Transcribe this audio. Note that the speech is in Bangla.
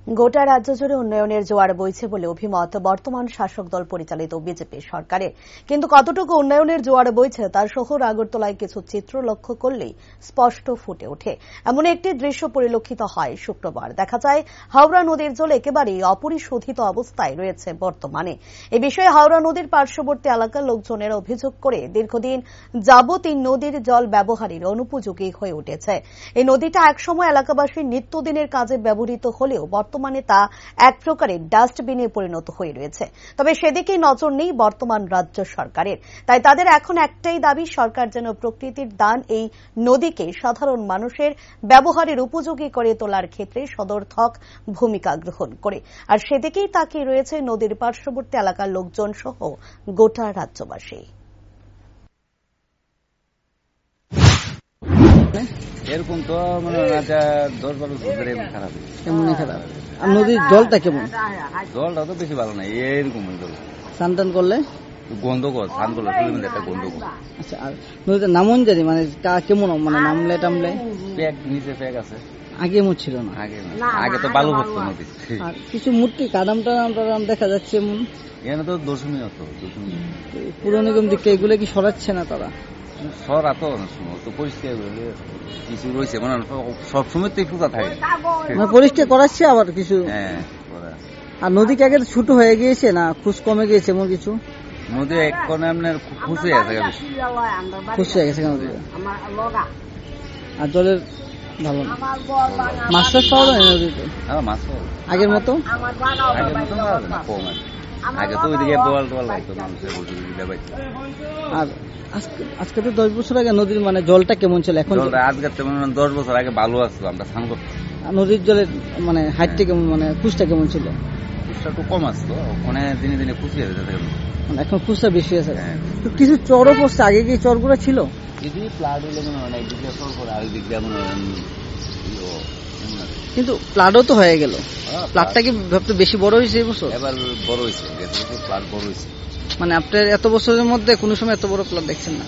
গোটা রাজ্য জুড়ে উন্নয়নের জোয়ার বইছে বলে অভিমত বর্তমান শাসক দল পরিচালিত বিজেপি সরকারের। কিন্তু কতটুকু উন্নয়নের জোয়ার বইছে তার শহর আগরতলায় কিছু চিত্র লক্ষ্য করলেই স্পষ্ট ফুটে ওঠে। এমন একটি দৃশ্য পরিলক্ষিত হয় শুক্রবার। দেখা যায় হাওড়া নদীর জল একেবারেই অপরিশোধিত অবস্থায় রয়েছে বর্তমানে। এ বিষয়ে হাওড়া নদীর পার্শ্ববর্তী এলাকার লোকজনের অভিযোগ করে দীর্ঘদিন যাবৎ এই নদীর জল ব্যবহারের অনুপযোগী হয়ে উঠেছে। এই নদীটা একসময় এলাকাবাসীর নিত্যদিনের কাজে ব্যবহৃত হলেও বর্তমানে তা এক প্রকারের ডাস্টবিনে পরিণত হয়ে রয়েছে। তবে সেদিকে নজর নেই বর্তমান রাজ্য সরকারের। তাই তাদের এখন একটাই দাবি, সরকার যেন প্রকৃতির দান এই নদীকে সাধারণ মানুষের ব্যবহারের উপযোগী করে তোলার ক্ষেত্রে সদর্থক ভূমিকা গ্রহণ করে। আর সেদিকেই তাকিয়ে রয়েছে নদীর পার্শ্ববর্তী এলাকার লোকজন সহ গোটা রাজ্যবাসী। এরকম তো মানে 10-12 বছর ধরে খারাপ, এমনই খারাপ। আর নদীর জলটা কেমন? জলটা তো বেশি ভালো নাই, এরকম জল। স্নান টান করলে গন্ধকর, স্নান করলে শরীরের একটা গন্ধকর। আচ্ছা, আর নদীতে নামন জানি মানে কেমন, মানে নামলে টামলে প্যাক নিচে প্যাক আছে, আগে এমন ছিল না। আগে তো বালু ভরতো নদী। আর কিছু মূর্তি কাদাম টাদাম দেখা যাচ্ছে এমন। এখানে তো দশমী হতো, পুরো নিগম দিকে এগুলো কি সরাচ্ছে না তারা? সরা তো তো পরিষ্কার কিছু রয়েছে, মানে সবসময় তো পূজা থাকে, পরিষ্কার করাচ্ছে আবার কিছু। হ্যাঁ, আর নদী কি আগে ছোট হয়ে গিয়েছে না খুশ কমে গিয়েছে এমন কিছু? নদী এক কোণে আপনার খুশ হয়ে গেছে, খুশ হয়ে গেছে নদী। আর জলের ভালো না, মাছ টাছ পাওয়া যায় নদীতে? মাছ আগের মতো কম। আগে তো ওইদিকে দোয়াল লাগতো মানুষের। আর আজকে তো 10 বছর আগে নদীর মানে জলটা কেমন ছিল? এখন আজকে 10 বছর আগে ভালো আসতো, আমরা স্নান করতাম। নদীর জলের মানে হাইটটা কেমন, মানে কুচটা কেমন ছিল? কুচটা একটু কম আসতো, ওখানে দিনে দিনে কুচি আছে, মানে এখন কুচটা বেশি আছে। কিছু চরও পড়ছে, আগে কি চরগুলো ছিল? যদি প্লাট হলে মনে হয় একদিক দিয়ে চর করে, আরেক দিক দিয়ে মনে হয়। কিন্তু প্লাটও তো হয়ে গেল। প্লাটটা কি ভাবতে বেশি বড় হয়েছে এই বছর? এবার বড় হয়েছে, প্লাট বড় হয়েছে। মানে আপনার এত বছরের মধ্যে কোনো সময় এত বড় প্লাট দেখছেন না?